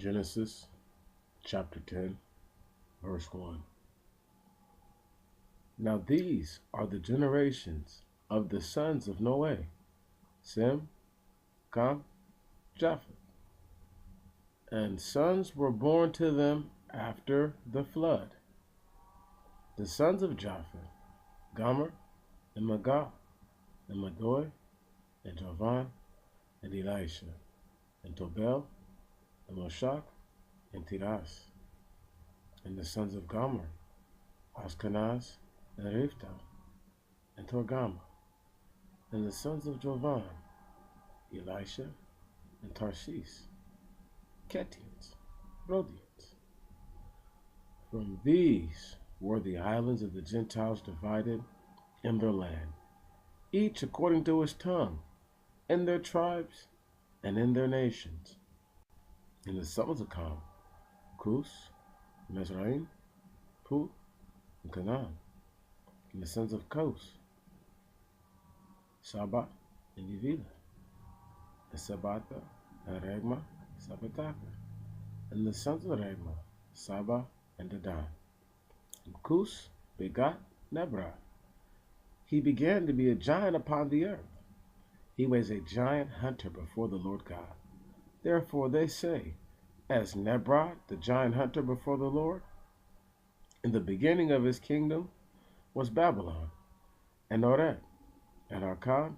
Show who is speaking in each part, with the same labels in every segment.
Speaker 1: Genesis chapter 10, verse 1. Now these are the generations of the sons of Noah: Sem, Ham, Japheth. And sons were born to them after the flood. The sons of Japheth: Gomer, and Magog, and Madoi, and Javan, and Elisha, and Tobel, and Moshach, and Tiras. And the sons of Gomer: Ashkenaz, and Riphtah, and Torgama. And the sons of Jovan: Elisha, and Tarshish, Kettians, Rhodians. From these were the islands of the Gentiles divided in their land, each according to his tongue, in their tribes, and in their nations. And the sons of Ham: Cus, Mizraim, Put, and Canaan. And the sons of Cus: Saba, and Evila, and Sabata, and Regma, Sabataka. And the sons of Regma: Saba, and Dedan. And Cus begot Nebra. He began to be a giant upon the earth. He was a giant hunter before the Lord God. Therefore they say, as Nebra, the giant hunter before the Lord. In the beginning of his kingdom was Babylon, and Oreb, and Arkan,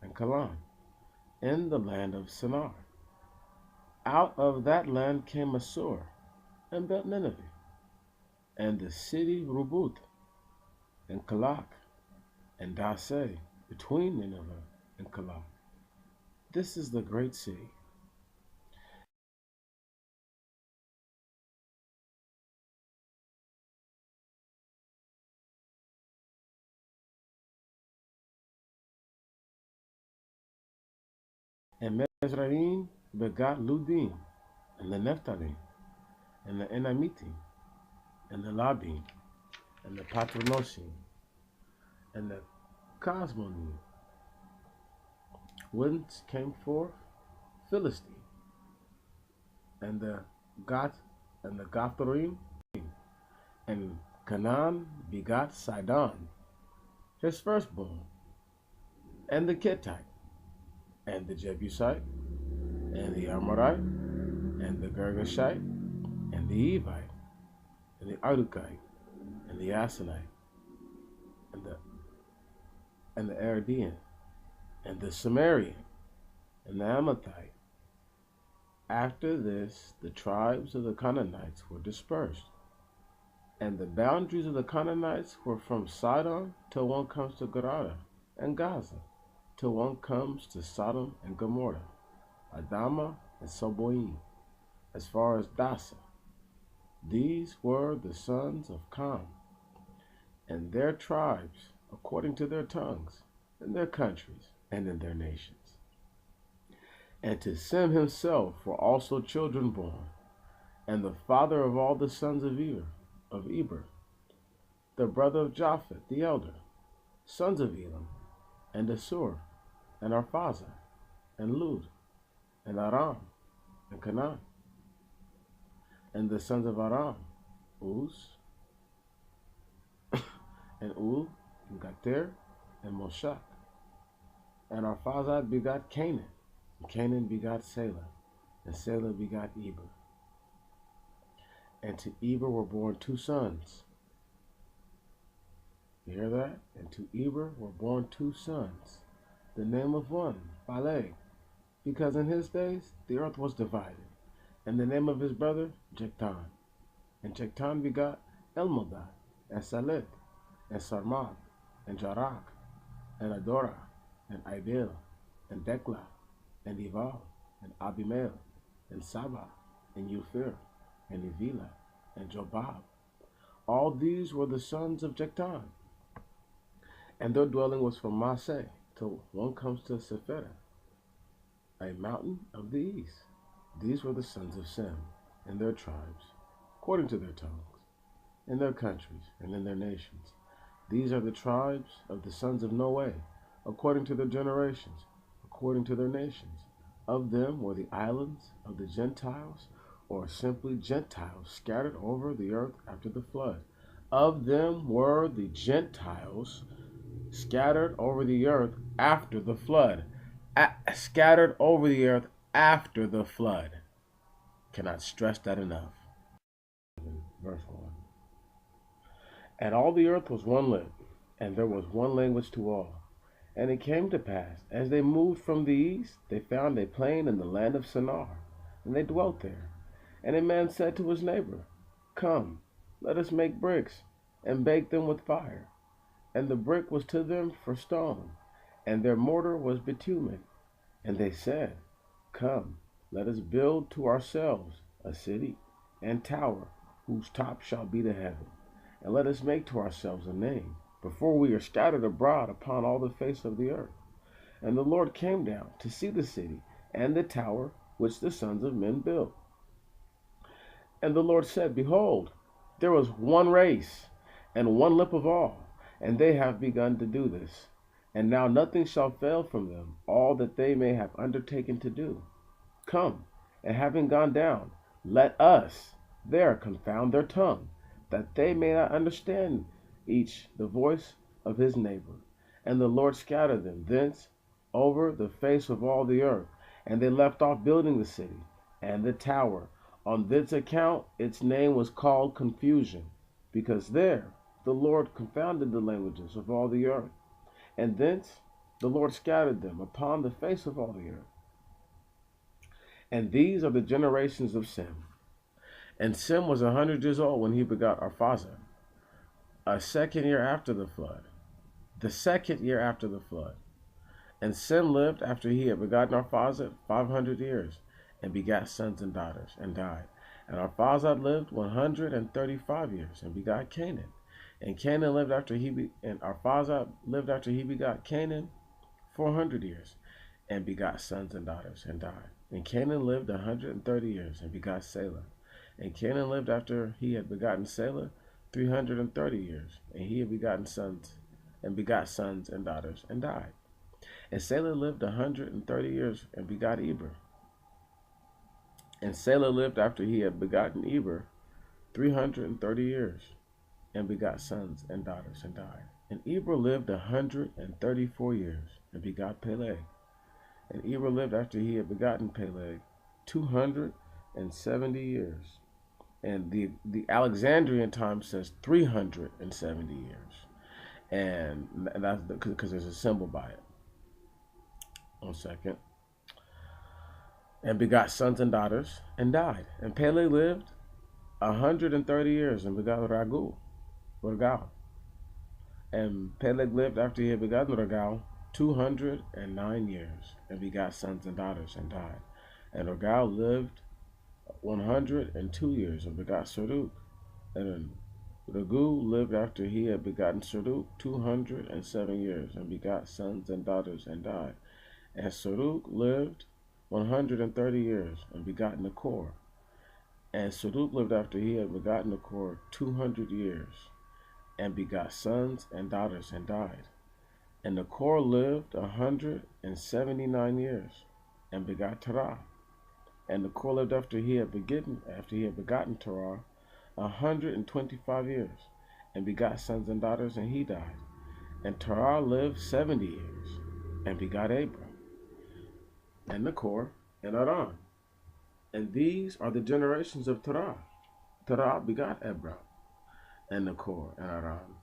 Speaker 1: and Kalan, in the land of Shinar. Out of that land came Assur, and built Nineveh, and the city Rubut, and Kalak, and Daseh, between Nineveh and Kalak. This is the great city. And Mizraim begot Ludim, and the Nephthalim, and the Enamitim, and the Labim, and the Patronosim, and the Cosmonim, whence came forth Philistine, and the Gotharim, and Canaan begot Sidon, his firstborn, and the Kittite, and the Jebusite, and the Amorite, and the Girgashite, and the Evite, and the Arukite, and the Asenite, and the Aradean, and the Sumerian, and the Amathite. After this, the tribes of the Canaanites were dispersed, and the boundaries of the Canaanites were from Sidon till one comes to Gerada and Gaza, till one comes to Sodom and Gomorrah, Adama and Soboim, as far as Dasa. These were the sons of Cam, and their tribes, according to their tongues, in their countries, and in their nations. And to Sem himself were also children born, and the father of all the sons of Eber, the brother of Japheth the elder, sons of Elam, and Assur, and Arphaxad, and Lud, and Aram, and Canaan. And the sons of Aram: Uz, and Ul, and Gater, and Moshach. And Arphaxad begot Canaan, and Canaan begot Selah, and Selah begot Eber. And to Eber were born two sons. You hear that? And to Eber were born two sons. The name of one, Peleg, because in his days the earth was divided. And the name of his brother, Joktan. And Joktan begot Elmodad, and Salet, and Sarmad, and Jarak, and Adorah, and Ibil, and Dekla, and Eval, and Abimael, and Saba, and Euphir, and Evila, and Jobab. All these were the sons of Joktan. And their dwelling was from Maseh till one comes to Sephirah, a mountain of the east. These were the sons of Sem, in their tribes, according to their tongues, in their countries, and in their nations. These are the tribes of the sons of Noah, according to their generations, according to their nations. Of them were the islands of the Gentiles, or simply Gentiles, scattered over the earth after the flood. Of them were the Gentiles scattered over the earth after the flood. Scattered over the earth after the flood. Cannot stress that enough. Verse 1. And all the earth was one lip, and there was one language to all. And it came to pass, as they moved from the east, they found a plain in the land of Shinar, and they dwelt there. And a man said to his neighbor, Come, let us make bricks, and bake them with fire. And the brick was to them for stone, and their mortar was bitumen. And they said, Come, let us build to ourselves a city and tower, whose top shall be the heaven. And let us make to ourselves a name, before we are scattered abroad upon all the face of the earth. And the Lord came down to see the city and the tower which the sons of men built. And the Lord said, Behold, there was one race, and one lip of all, and they have begun to do this. And now nothing shall fail from them, all that they may have undertaken to do. Come, and having gone down, let us there confound their tongue, that they may not understand each the voice of his neighbor. And the Lord scattered them thence over the face of all the earth, and they left off building the city and the tower. On this account its name was called Confusion, because there the Lord confounded the languages of all the earth. And thence the Lord scattered them upon the face of all the earth. And these are the generations of Sem. And Sem was 100 years old when he begot Arphaxad, a second year after the flood. The second year after the flood. And Sem lived after he had begotten Arphaxad 500 years, and begat sons and daughters, and died. And Arphaxad lived 135 years, and begot Canaan. And Canaan lived after Arphaxad lived after he begot Canaan 400 years, and begot sons and daughters, and died. And Canaan lived 130 years, and begot Selah. And Canaan lived after he had begotten Selah 330 years, and he had begotten sons, and begot sons and daughters, and died. And Selah lived 130 years, and begot Eber. And Selah lived after he had begotten Eber 330 years, and begot sons and daughters, and died. And Eber lived 134 years, and begot Peleg. And Eber lived after he had begotten Peleg 270 years. And the Alexandrian time says 370 years. And that's because there's a symbol by it. 1 second. And begot sons and daughters, and died. And Peleg lived 130 years, and begot Ragal. And Peleg lived after he had begotten Ragal 209 years, and begot sons and daughters, and died. And Ragal lived 102 years, and begot Sarduk. And Ragu lived after he had begotten Sarduk 207 years, and begot sons and daughters, and died. And Sarduk lived 130 years, and begot Nachor. And Sarduk lived after he had begotten Nachor 200 years, and begot sons and daughters, and died. And Nachor lived 179 years, and begot Terah. And Nachor lived after he had begotten Terah 125 years, and begot sons and daughters, and he died. And Terah lived 70 years, and begot Abraam, and Nachor, and Aram. And these are the generations of Terah. Terah begot Abraam, and Nachor, and Aram.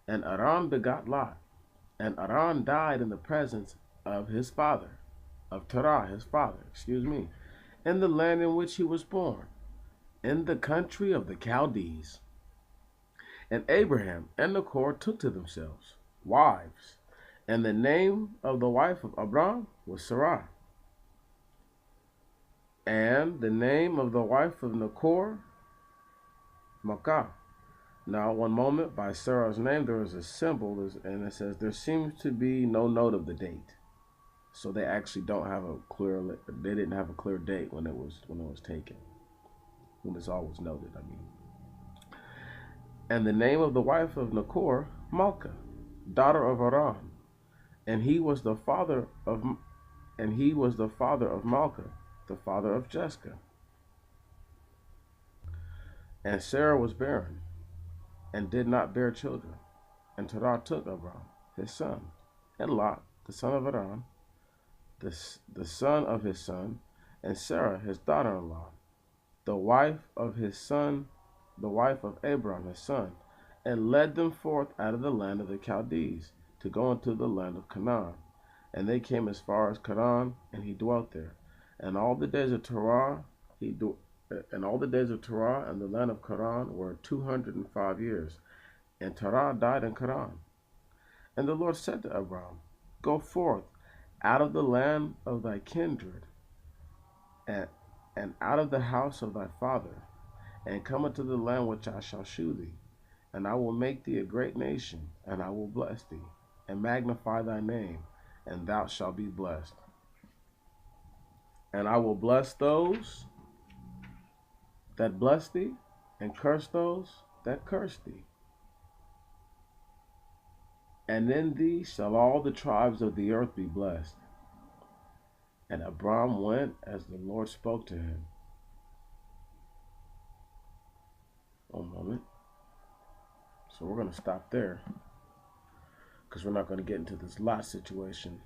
Speaker 1: And Aram begot Lot. And Aram died in the presence of his father, of Terah, his father, in the land in which he was born, in the country of the Chaldees. And Abraham and Nachor took to themselves wives, and the name of the wife of Abraam was Sarai. And the name of the wife of Nachor, Makah. Now, one moment, by Sarah's name, there is a symbol, and it says there seems to be no note of the date. So they actually don't have they didn't have a clear date when it was taken, when this all was noted, And the name of the wife of Nachor, Malka, daughter of Aram, and he was the father of Malka, the father of Jeshka. And Sarah was barren, and did not bear children. And Terah took Abraam, his son, and Lot, the son of Aram, the son of his son, and Sarah, his daughter-in-law, the wife of his son, the wife of Abraham, his son, and led them forth out of the land of the Chaldees to go into the land of Canaan. And they came as far as Canaan, and he dwelt there. And all the days of Terah, and all the days of Terah and the land of Canaan were 205 years. And Terah died in Canaan. And the Lord said to Abraham, Go forth out of the land of thy kindred, and, and out of the house of thy father, and come into the land which I shall shew thee. And I will make thee a great nation, and I will bless thee, and magnify thy name, and thou shalt be blessed. And I will bless those that bless thee, and curse those that curse thee. And in thee shall all the tribes of the earth be blessed. And Abraham went as the Lord spoke to him. One moment. So we're going to stop there, because we're not going to get into this Lot situation.